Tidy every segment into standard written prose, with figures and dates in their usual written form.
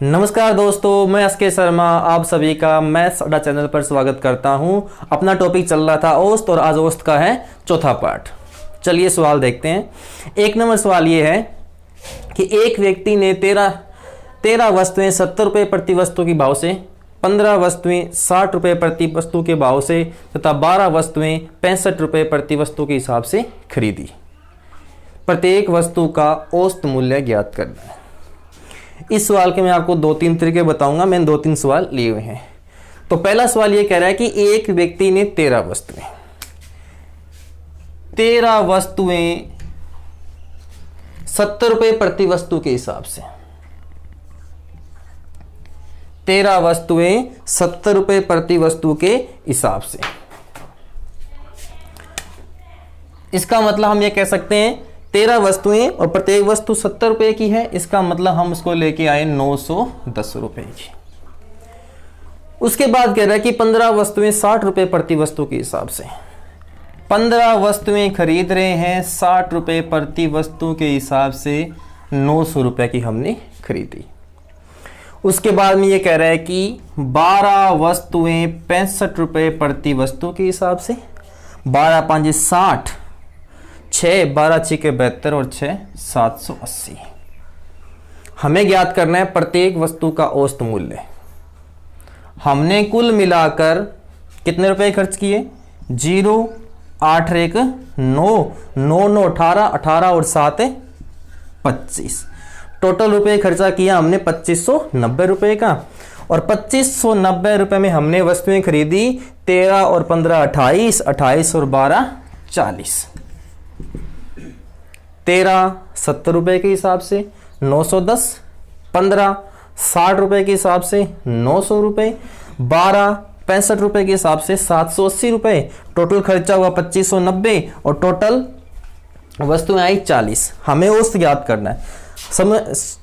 नमस्कार दोस्तों, मैं एसके शर्मा आप सभी का मैथ्स अड्डा चैनल पर स्वागत करता हूं। अपना टॉपिक चल रहा था औसत और आज औसत का है चौथा पार्ट। चलिए सवाल देखते हैं। 1 नंबर सवाल ये है कि एक व्यक्ति ने 13 वस्तुएं 70 रुपये प्रति वस्तु के भाव से, 15 वस्तुएं 60 रुपये प्रति वस्तु के भाव से तथा 12 वस्तुएं 65 रुपये प्रति वस्तु के हिसाब से खरीदी। प्रत्येक वस्तु का औसत मूल्य ज्ञात करना है। इस सवाल के मैं आपको 2-3 तरीके बताऊंगा। मैंने 2-3 सवाल लिए हुए हैं। तो पहला सवाल ये कह रहा है कि एक व्यक्ति ने 13 वस्तुएं 70 रुपये प्रति वस्तु के हिसाब से, 13 वस्तुएं 70 रुपये प्रति वस्तु के हिसाब से। इसका मतलब हम ये कह सकते हैं 13 वस्तुएं और प्रत्येक वस्तु 70 रुपये की है। इसका मतलब हम उसको लेके आए 910 रुपये की। उसके बाद कह रहा है कि 15 वस्तुएं 60 रुपये प्रति वस्तु के हिसाब से, 15 वस्तुएं खरीद रहे हैं 60 रुपये प्रति वस्तु के हिसाब से, 900 रुपये की हमने खरीदी। उसके बाद में ये कह रहा है कि 12 वस्तुएं 65 रुपये प्रति वस्तु के हिसाब से, 12 5 60, 6 12 6 72 और 6 780। हमें ज्ञात करना है प्रत्येक वस्तु का औसत मूल्य। हमने कुल मिलाकर कितने रुपए खर्च किए? 0 8 1 9 9 9 18 18 और 7 25। टोटल रुपए खर्चा किया हमने 2590 रुपए का। और 2590 रुपए में हमने वस्तुएं खरीदी 13 और 15 28, 28 और 12 40। 13 70 रुपए के हिसाब से 910, 15 60 रुपए के हिसाब से 900 रुपए, 12 65 रुपए के हिसाब से 780 रुपए। टोटल खर्चा हुआ 2590 और टोटल वस्तुएं आई 40। हमें औसत ज्ञात करना है।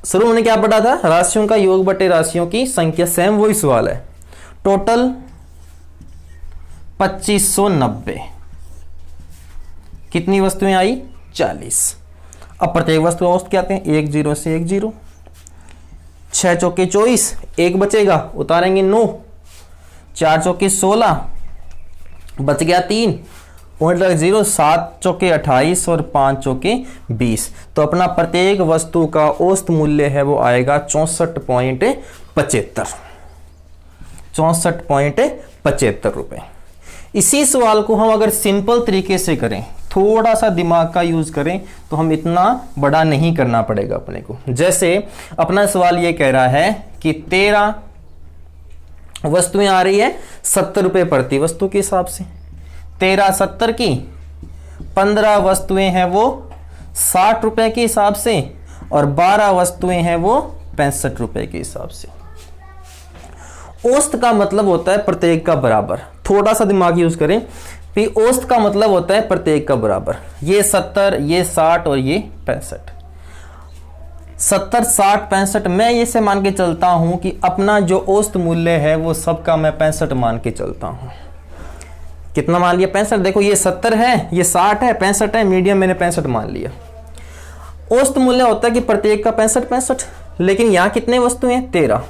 शुरू में क्या पढ़ा था? राशियों का योग बटे राशियों की संख्या। सेम वही सवाल है। टोटल 2590, कितनी वस्तुएं आई? 40। अब प्रत्येक वस्तु औसत क्या आते हैं? 1 0 से 1 0, 6 चौके 24, 1 बचेगा उतारेंगे 9, 4 चौके 16, बच गया 3, पॉइंट लग 0, 7 चौके 28 और 5 चौके 20। तो अपना प्रत्येक वस्तु का औसत मूल्य है वो आएगा 64.75, 64.75 रुपए। इसी सवाल को हम अगर सिंपल तरीके से करें, थोड़ा सा दिमाग का यूज करें, तो हम इतना बड़ा नहीं करना पड़ेगा अपने को। जैसे अपना सवाल ये कह रहा है कि 13 वस्तुएं आ रही है 70 रुपये प्रति वस्तु के हिसाब से, 13 70 की, 15 वस्तुएं हैं वो 60 रुपये के हिसाब से और 12 वस्तुएं हैं वो 65 रुपये के हिसाब से। औसत का मतलब होता है प्रत्येक का बराबर। थोड़ा सा दिमाग यूज करें। फिर औसत का मतलब होता है प्रत्येक का बराबर। ये 70, ये 60 और ये 65। 70 60 65 मैं ये से मान के चलता हूं कि अपना जो औसत मूल्य है वो सबका मैं 65 मान के चलता हूं। कितना मान लिया? 65। देखो ये 70 है, ये 60 है, 65 है, मीडियम मैंने 65 मान लिया। औसत मूल्य होता है कि प्रत्येक का 65 65। लेकिन यहाँ कितने वस्तुएं हैं? 13।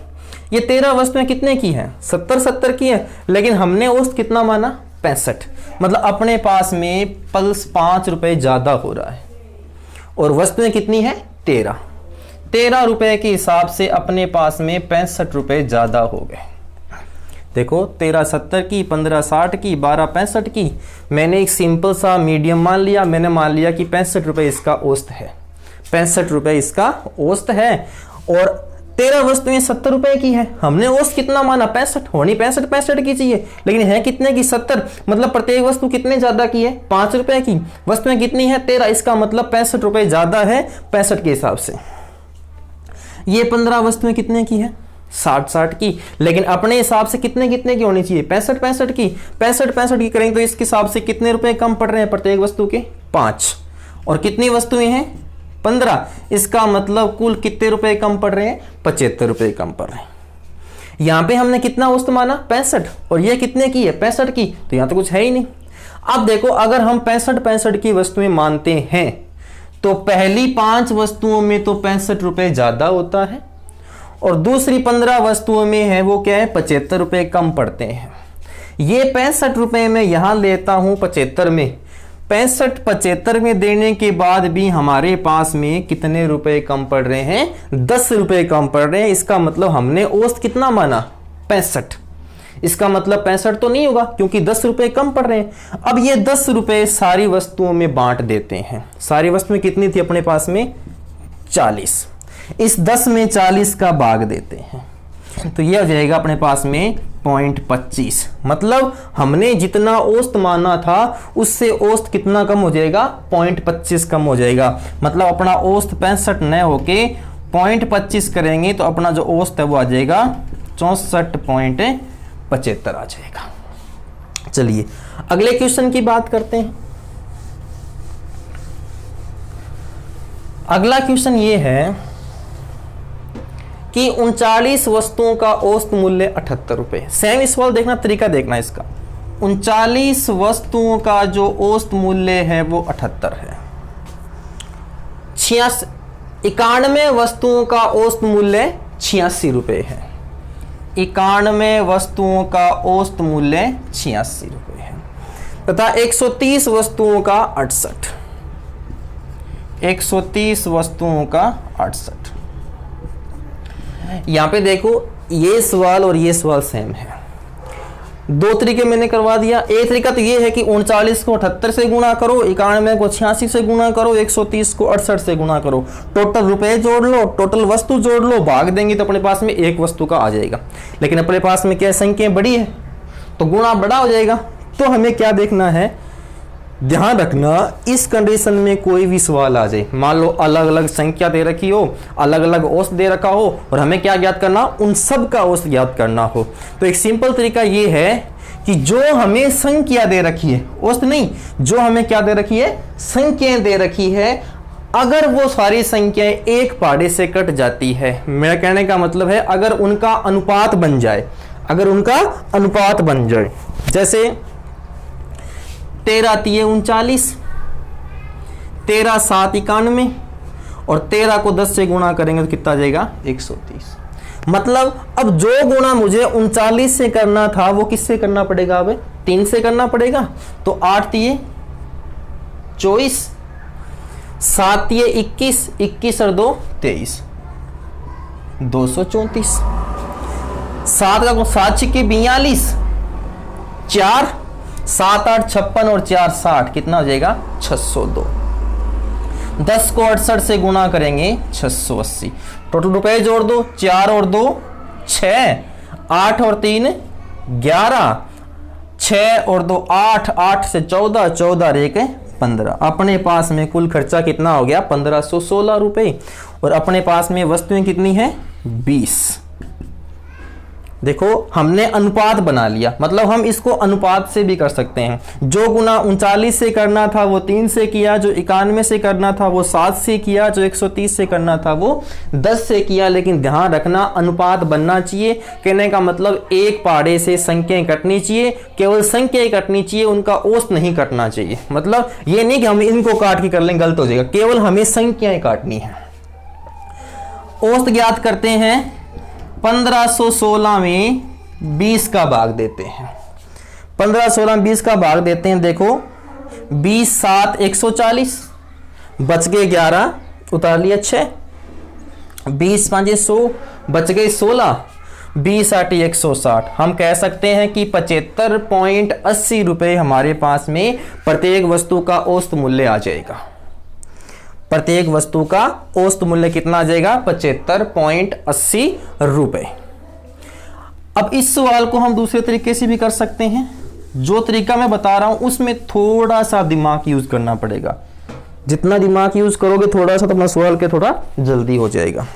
ये 13 वस्तुएं कितने की हैं? 70 70 की है, लेकिन हमने औसत कितना माना? 65। मतलब अपने पास में पल्स 5 रुपए ज्यादा हो रहा है और वस्तुएं कितनी है? 13। 13 रुपए के हिसाब से अपने पास में 65 रुपए ज्यादा हो गए। देखो 13 70 की, 15 60 की, 12 65 की। मैंने एक सिंपल सा मीडियम मान लिया। मैंने मान लिया कि 65 रुपए इसका औसत है, 65 रुपए इसका औसत है। और 13 वस्तुएं 70 रुपए की है। हमने औसत कितना माना? 65। होनी 65 65 की चाहिए, लेकिन है कितने की? 70। मतलब प्रत्येक वस्तु कितने ज्यादा की है? 5 रुपए की। वस्तुएं कितनी है? 13। इसका मतलब 65 रुपए ज्यादा है 65 के हिसाब से। ये 15 वस्तुएं कितने की है? 60 60 की। लेकिन अपने हिसाब से कितने कितने की होनी चाहिए? 65 65 की। 65 65 की करेंगे तो इसके हिसाब से कितने रुपए कम पड़ रहे हैं प्रत्येक वस्तु के? 5। और कितनी वस्तुएं हैं? 15। इसका मतलब कुल कितने रुपए कम पड़ रहे हैं? 75 रुपए कम पड़ रहे हैं। यहां पे हमने कितना औसत माना? 65। और ये कितने की है? 65 की। तो यहां तो कुछ है ही नहीं। अब देखो अगर हम 65 65 की वस्तुएं मानते हैं तो पहली 5 वस्तुओं में तो 65 रुपए ज्यादा होता है और दूसरी 15 वस्तुओं में है वो क्या है 75 रुपए कम पड़ते हैं। ये 65 रुपए में यहां लेता हूं 75 में, 65 में देने के बाद भी हमारे पास में कितने रुपए कम पड़ रहे हैं 10 रुपए कम पड़ रहे हैं। इसका मतलब हमने औसत कितना माना 65, इसका मतलब 65 तो नहीं होगा क्योंकि 10 रुपए कम पड़ रहे हैं। अब ये 10 रुपए सारी वस्तुओं में बांट देते हैं। सारी वस्तुएं कितनी थी अपने पास में 40, इस 10 में 40 का भाग देते हैं तो ये हो जाएगा अपने पास में 0.25। मतलब हमने जितना औसत माना था उससे औसत कितना कम हो जाएगा 0.25 कम हो जाएगा। मतलब अपना औसत 65 न होके 0.25 करेंगे तो अपना जो औसत है वो आ जाएगा 64.75 आ जाएगा। चलिए अगले क्वेश्चन की बात करते हैं। अगला क्वेश्चन ये है कि 39 वस्तुओं का औसत मूल्य 78 रुपए। सेम इस सवाल देखना, तरीका देखना इसका। 39 वस्तुओं का जो औसत मूल्य है वो 78 है। 91 वस्तुओं का औसत मूल्य 86 रुपए है। 91 वस्तुओं का औसत मूल्य 86 रुपए है तथा 130 वस्तुओं का 68, 130 वस्तुओं का 68। यहां पे देखो ये सवाल और ये सवाल सेम है। दो तरीके मैंने करवा दिया। एक तरीका तो ये है कि 39 को 78 से गुणा करो, 91 को 86 से गुणा करो, 130 को 68 से गुणा करो, टोटल रुपए जोड़ लो, टोटल वस्तु जोड़ लो, भाग देंगे तो अपने पास में एक वस्तु का आ जाएगा। लेकिन अपने पास में क्या संख्या बड़ी है तो गुणा बड़ा हो जाएगा। तो हमें क्या देखना है, ध्यान रखना इस कंडीशन में कोई भी सवाल आ जाए, मान लो अलग अलग संख्या दे रखी हो, अलग अलग औसत दे रखा हो और हमें क्या ज्ञात करना, उन सब का औसत ज्ञात करना हो, तो एक सिंपल तरीका ये है कि जो हमें संख्या दे रखी है, औसत नहीं, जो हमें क्या दे रखी है संख्याएं दे रखी है, अगर वो सारी संख्याएं एक पाड़े से कट जाती है, मेरा कहने का मतलब है अगर उनका अनुपात बन जाए, अगर उनका अनुपात बन जाए, जैसे 13 तिये 39, 13 7 91 और 13 को 10 से गुणा करेंगे तो कितना जाएगा 130। मतलब अब जो गुणा मुझे 39 से करना था वो किससे करना पड़ेगा, अब 3 से करना पड़ेगा। तो 8 तिये 24, 7 तिये 21, 21 और 2 23, 234। 7 का 7 छिक्के 42, 4 7 8 56 और 4 60, कितना हो जाएगा 602। 10 को 68 से गुणा करेंगे 680। टोटल रुपए जोड़ दो, 4 और 2 6, 8 और 3 11, 6 और 2 8, 8 से 14, 14 और 1 15। अपने पास में कुल खर्चा कितना हो गया 1516 रुपए और अपने पास में वस्तुएं कितनी है 20। देखो हमने अनुपात बना लिया, मतलब हम इसको अनुपात से भी कर सकते हैं। जो गुना 39 से करना था वो 3 से किया, जो 91 से करना था वो 7 से किया, जो 130 से करना था वो 10 से किया। लेकिन ध्यान रखना अनुपात बनना चाहिए, कहने का मतलब एक पाड़े से संख्याएं कटनी चाहिए, केवल संख्याएं कटनी चाहिए, उनका औसत नहीं कटना चाहिए। मतलब ये नहीं कि हम इनको काट के कर लें, गलत हो जाएगा, केवल हमें संख्याएं काटनी है। औसत ज्ञात करते हैं, 1516 में 20 का भाग देते हैं। 1516 20 का भाग देते हैं। देखो 20 7 140, बच गए 11, उतार लिया 6, 20 5 100, बच गए 16, 20 8 160। हम कह सकते हैं कि 75.80 रुपए हमारे पास में प्रत्येक वस्तु का औसत मूल्य आ जाएगा। प्रत्येक वस्तु का औसत मूल्य कितना आ जाएगा 75.80 रुपए। अब इस सवाल को हम दूसरे तरीके से भी कर सकते हैं। जो तरीका मैं बता रहा हूं उसमें थोड़ा सा दिमाग यूज करना पड़ेगा। जितना दिमाग यूज करोगे थोड़ा सा तो अपना सवाल के थोड़ा जल्दी हो जाएगा।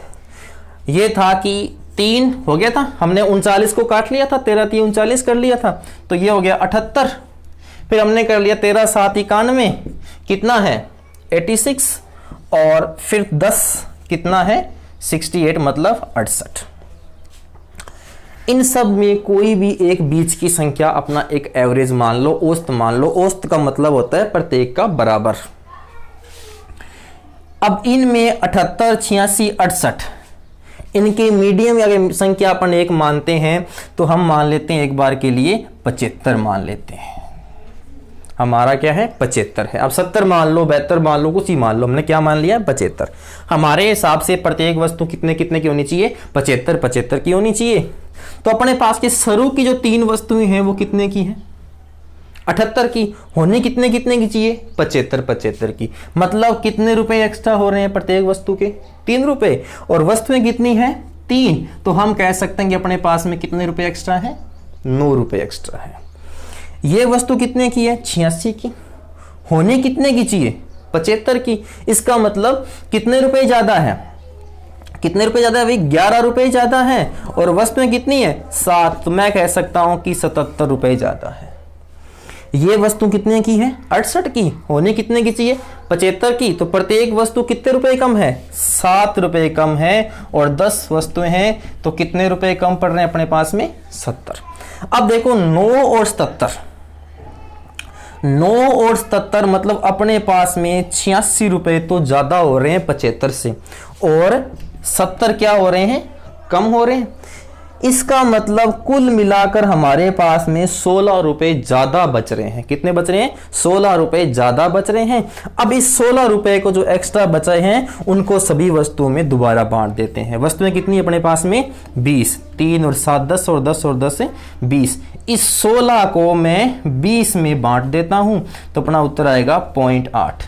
यह था कि 3 हो गया था, हमने 39 को काट लिया था, 13 3 39 कर लिया था, तो ये हो गया 78। फिर हमने कर लिया 13 7 91, कितना है 86, और फिर 10 कितना है 68, मतलब 68। इन सब में कोई भी एक बीच की संख्या अपना एक एवरेज मान लो, औसत मान लो। औसत का मतलब होता है प्रत्येक का बराबर। अब इनमें 78 86 68 इनके मीडियम या संख्या अपन 1 मानते हैं तो हम मान लेते हैं एक बार के लिए 75 मान लेते हैं। हमारा क्या है 75 है। अब 70 मान लो, 72 मान लो, कुछ ही मान लो, हमने क्या मान लिया 75। हमारे हिसाब से प्रत्येक वस्तु कितने कितने की होनी चाहिए 75 75 की होनी चाहिए। तो अपने पास के शुरू की जो 3 वस्तुएं हैं वो कितने की हैं 78 की। होने कितने कितने की चाहिए 75 75 की। मतलब कितने रुपए एक्स्ट्रा हो रहे हैं प्रत्येक वस्तु के 3 रुपए, और वस्तुएं कितनी हैं 3। तो हम कह सकते हैं कि अपने पास में कितने रुपए एक्स्ट्रा है 9 रुपए एक्स्ट्रा है। ये वस्तु कितने की है 86 की। होने कितने की चाहिए 75 की। इसका मतलब कितने रुपए ज्यादा है, कितने रुपए ज्यादा है भाई 11 रुपए ज्यादा है, और वस्तुएं कितनी है 7। तो मैं कह सकता हूं कि 77 रुपए ज्यादा है। ये वस्तु कितने की है 68 की। होने कितने की चाहिए 75 की। तो प्रत्येक वस्तु कितने रुपए कम है 7 रुपए कम है, और 10 वस्तुएं हैं तो कितने रुपए कम पड़ रहे हैं अपने पास में 70। अब देखो 9 और 77, 9 और 77 मतलब अपने पास में 86 रुपए तो ज्यादा हो रहे हैं 75 से, और 70 क्या हो रहे हैं कम हो रहे हैं। इसका मतलब कुल मिलाकर हमारे पास में 16 रुपए ज्यादा बच रहे हैं। कितने बच रहे हैं 16 रुपए ज्यादा बच रहे हैं। अब इस 16 रुपए को जो एक्स्ट्रा बचे हैं उनको सभी वस्तुओं में दोबारा बांट देते हैं। वस्तुएं कितनी अपने पास में 20, 3 और 7 10 और 10 और 10 है 20। इस 16 को मैं 20 में बांट देता हूं तो अपना उत्तर आएगा 0.8।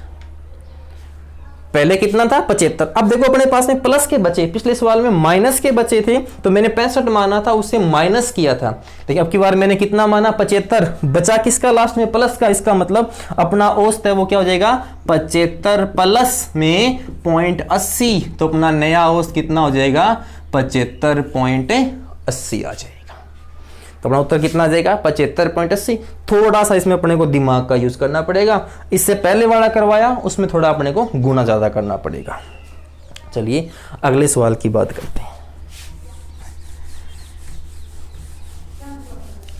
पहले कितना था 75। अब देखो अपने पास में प्लस के बचे, पिछले सवाल में माइनस के बचे थे तो मैंने 65 माना था, उससे माइनस किया था। देखिए अब की बार मैंने कितना माना 75, बचा किसका लास्ट में प्लस का। इसका मतलब अपना औसत है वो क्या हो जाएगा 75 प्लस में 0.80। तो अपना नया औसत कितना हो जाएगा 75.80 आ जाएगा। तो अपना उत्तर कितना आ जाएगा 75.80। थोड़ा सा इसमें अपने को दिमाग का यूज करना पड़ेगा। इससे पहले वाला करवाया उसमें थोड़ा अपने को गुना ज्यादा करना पड़ेगा। चलिए अगले सवाल की बात करते हैं।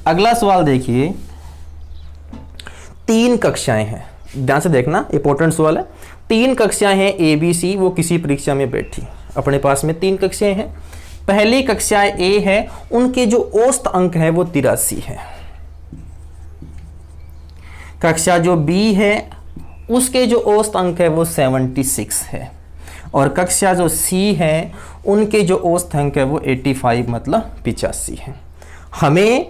अगला सवाल देखिए, 3 कक्षाएं हैं, ध्यान से देखना इंपॉर्टेंट सवाल है। 3 कक्षाएं हैं ABC, वो किसी परीक्षा में बैठी। अपने पास में 3 कक्षाएं हैं। पहली कक्षा ए है, उनके जो औसत अंक है वो 83 है। कक्षा जो बी है उसके जो औसत अंक है वो 76 है, और कक्षा जो सी है उनके जो औसत अंक है वो 85 मतलब 85 है। हमें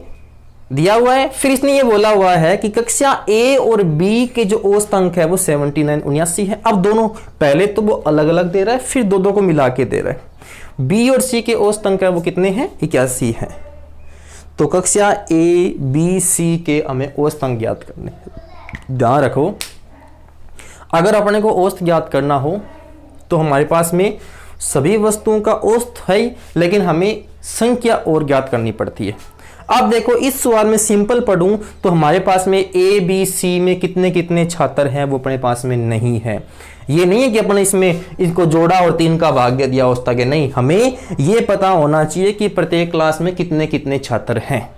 दिया हुआ है, फिर इसने ये बोला हुआ है कि कक्षा ए और बी के जो औसत अंक है वो 79 79 है। अब दोनों पहले तो वो अलग अलग दे रहा है, फिर दो को मिला के दे रहा है। बी और सी के औसत अंक है वो कितने हैं 81 है। तो कक्षा ए बी सी के हमें औसत अंक ज्ञात करने। ध्यान रखो अगर अपने को औसत ज्ञात करना हो तो हमारे पास में सभी वस्तुओं का औसत है, लेकिन हमें संख्या और ज्ञात करनी पड़ती है। अब देखो इस सवाल में सिंपल पढ़ूं तो हमारे पास में ए बी सी में कितने कितने छात्र हैं वो अपने पास में नहीं है। ये नहीं है कि अपने इसमें इनको जोड़ा और 3 का भाग्य दिया औसत के, नहीं, हमें ये पता होना चाहिए कि प्रत्येक क्लास में कितने कितने छात्र हैं।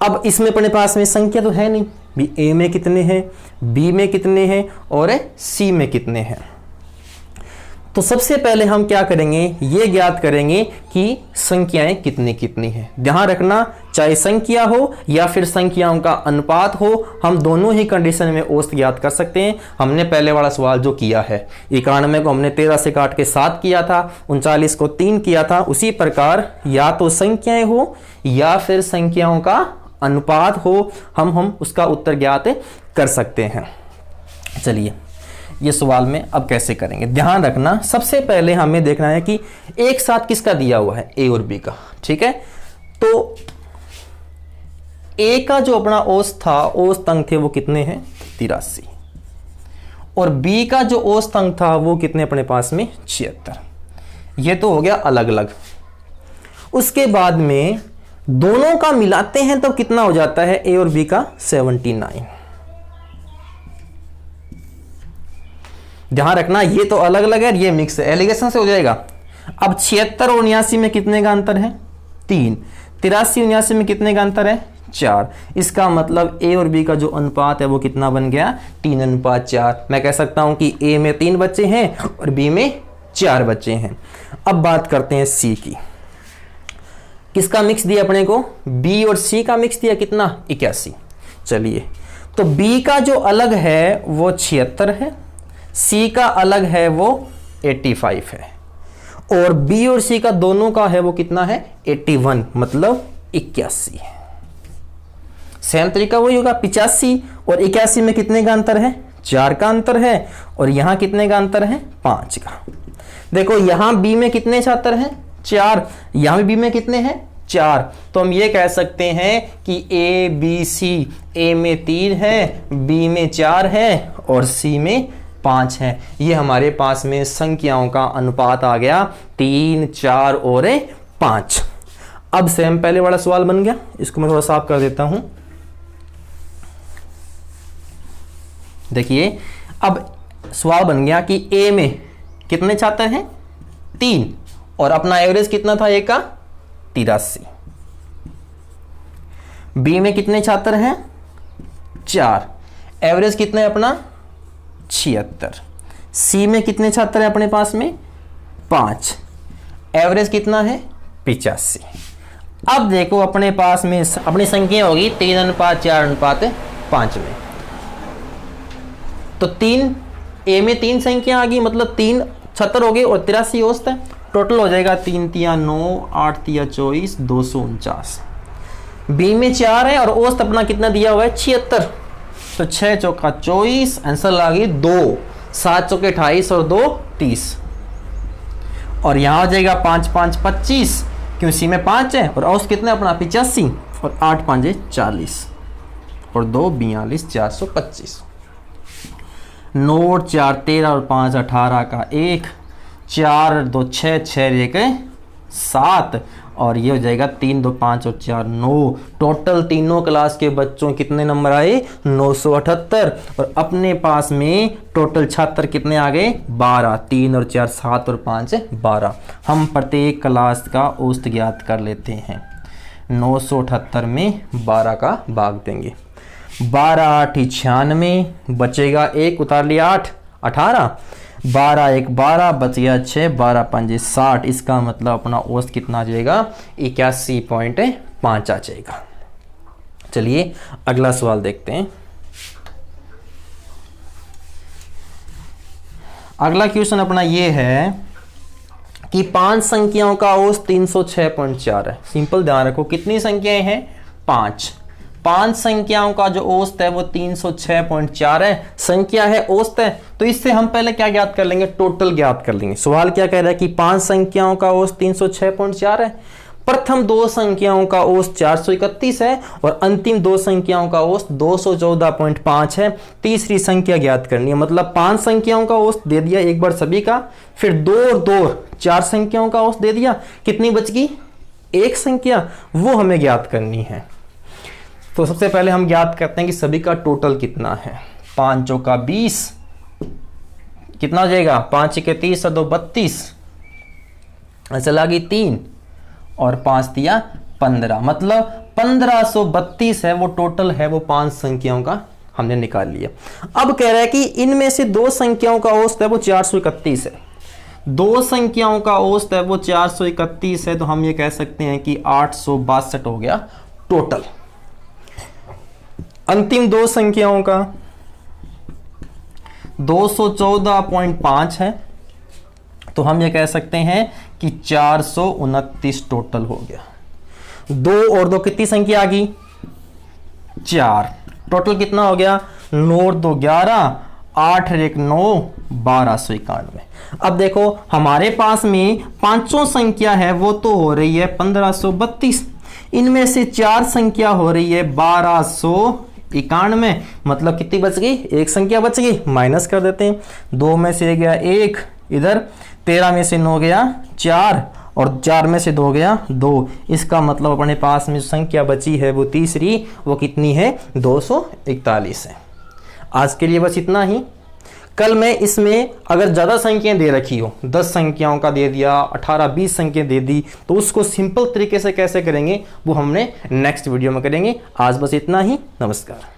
अब इसमें अपने पास में संख्या तो है नहीं, भी ए में कितने हैं, बी में कितने हैं और सी में कितने हैं। तो सबसे पहले हम क्या करेंगे, ये ज्ञात करेंगे कि संख्याएं कितनी कितनी हैं। ध्यान रखना चाहे संख्या हो या फिर संख्याओं का अनुपात हो, हम दोनों ही कंडीशन में औसत ज्ञात कर सकते हैं। हमने पहले वाला सवाल जो किया है 91 को हमने 13 से काट के 7 किया था, 39 को 3 किया था। उसी प्रकार या तो संख्याएं हो या फिर संख्याओं का अनुपात हो, हम उसका उत्तर ज्ञात कर सकते हैं। चलिए ये सवाल में अब कैसे करेंगे, ध्यान रखना। सबसे पहले हमें देखना है कि एक साथ किसका दिया हुआ है, ए और बी का। ठीक है, तो ए का जो अपना औसत था, औसत अंक थे वो कितने हैं 83, और बी का जो औसत अंक था वो कितने अपने पास में 76। ये तो हो गया अलग अलग। उसके बाद में दोनों का मिलाते हैं तब कितना हो जाता है ए और बी का 79। ध्यान रखना ये तो अलग अलग है, ये मिक्स है, एलिगेशन से हो जाएगा। अब 76 और 79 में कितने का अंतर है 3, 83 79 में कितने का अंतर है 4। इसका मतलब ए और बी का जो अनुपात है वो कितना बन गया 3:4। मैं कह सकता हूं कि ए में 3 बच्चे हैं और बी में 4 बचे हैं। अब बात करते हैं सी की। किसका मिक्स दिया अपने को? बी और सी का मिक्स दिया, कितना? 81। चलिए, तो बी का जो अलग है वो 76 है, सी का अलग है वो 85 है, और बी और सी का दोनों का है वो कितना है? 81, मतलब 81 है। सेम तरीका वही होगा, 85 और 81 में कितने का अंतर है? 4 का अंतर है, और यहां कितने का अंतर है? 5 का। देखो यहां बी में कितने छात्र हैं? 4, यहां बी में कितने हैं? 4। तो हम ये कह सकते हैं कि ए बी सी, ए में 3 है, बी में 4 है और सी में 5 है। ये हमारे पास में संख्याओं का अनुपात आ गया 3, 4 और 5। अब सेम पहले वाला सवाल बन गया, इसको मैं थोड़ा साफ कर देता हूं। देखिए, अब सवाल बन गया कि ए में कितने छात्र हैं? 3, और अपना एवरेज कितना था ए का? 83। बी में कितने छात्र हैं? 4, एवरेज कितना है अपना? 76। सी में कितने छात्र हैं अपने पास में? 5, एवरेज कितना है? 85। अब देखो अपने पास में अपनी संख्या होगी 3:4:5 में, तो 3 ए में 3 संख्या आ गई, मतलब 3 76 हो गए और 83 औसत है। टोटल हो जाएगा 3 तिया 9, 8 तिया 24, 249। बी में 4 है और औसत अपना कितना दिया हुआ है? 76, तो 6 चौका 24, आंसर आ गई 2, 7 चौके 28 और 2 30, और यहां हो जाएगा 5 5 25, क्यों सी में 5 है, और औसत कितना अपना? 85, और 8 5 40, और 2 42, 425। 9 4 13 और 5 18 का 1, 4 2 6 6 1 7, और ये हो जाएगा 3 2 5 और 4 9। टोटल तीनों क्लास के बच्चों कितने नंबर आए? 978। और अपने पास में टोटल छात्र कितने आ गए? 12। 3 और 4 7 और 5 12। हम प्रत्येक क्लास का औसत ज्ञात कर लेते हैं। 978 में 12 का भाग देंगे। 12 8 96, बचेगा 1, उतार लिया 8 18, 12 1 12, बच गया 6, 12 5 60। इसका मतलब अपना औसत कितना आ जाएगा? 81.5 आ जाएगा। चलिए अगला सवाल देखते हैं। अगला क्वेश्चन अपना ये है कि 5 संख्याओं का औसत 306.4 है। सिंपल ध्यान रखो, कितनी संख्याएं हैं? 5 संख्याओं का जो औसत है वो 306.4 है। संख्या है, औसत है, तो इससे हम पहले क्या ज्ञात कर लेंगे? टोटल ज्ञात कर लेंगे। सवाल क्या कह रहा है कि 5 संख्याओं का औसत 306.4 है। प्रथम 2 संख्याओं का औसत 431 है और अंतिम 2 संख्याओं का औसत 214.5 है। तीसरी संख्या ज्ञात करनी है, मतलब 5 संख्याओं का औसत दे दिया एक बार सभी का, फिर 2 और 2 4 संख्याओं का औसत दे दिया। कितनी बच गई? 1 संख्या, वो हमें ज्ञात करनी है। तो सबसे पहले हम ज्ञात करते हैं कि सभी का टोटल कितना है। 5 चौका 20, कितना हो जाएगा? 5 1 30 और 2 32, चला गई 3, और 5 दिया 15, मतलब 1532 है वो टोटल है, वो 5 संख्याओं का हमने निकाल लिया। अब कह रहा है कि इनमें से 2 संख्याओं का औसत है वो 431 है। 2 संख्याओं का औसत है वो 431 है, तो हम ये कह सकते हैं कि 862 हो गया टोटल। अंतिम 2 संख्याओं का 214.5 है, तो हम ये कह सकते हैं कि 429 टोटल हो गया। 2 और 2 कितनी संख्या आ गई? 4। टोटल कितना हो गया? 9 और 2 11, 8 और 1 9, 1291। अब देखो हमारे पास में 5 संख्या है वो तो हो रही है 1532, इनमें से 4 संख्या हो रही है 1291, मतलब कितनी बच गई? 1 संख्या बच गई, माइनस कर देते हैं। 2 में से गया 1 इधर, 13 में से 9 गया 4, और 4 में से 2 गया 2। इसका मतलब अपने पास में संख्या बची है वो तीसरी, वो कितनी है? 241 है। आज के लिए बस इतना ही। कल मैं इसमें अगर ज़्यादा संख्याएं दे रखी हो, 10 संख्याओं का दे दिया, 18-20 संख्याएं दे दी, तो उसको सिंपल तरीके से कैसे करेंगे वो हमने नेक्स्ट वीडियो में करेंगे। आज बस इतना ही। नमस्कार।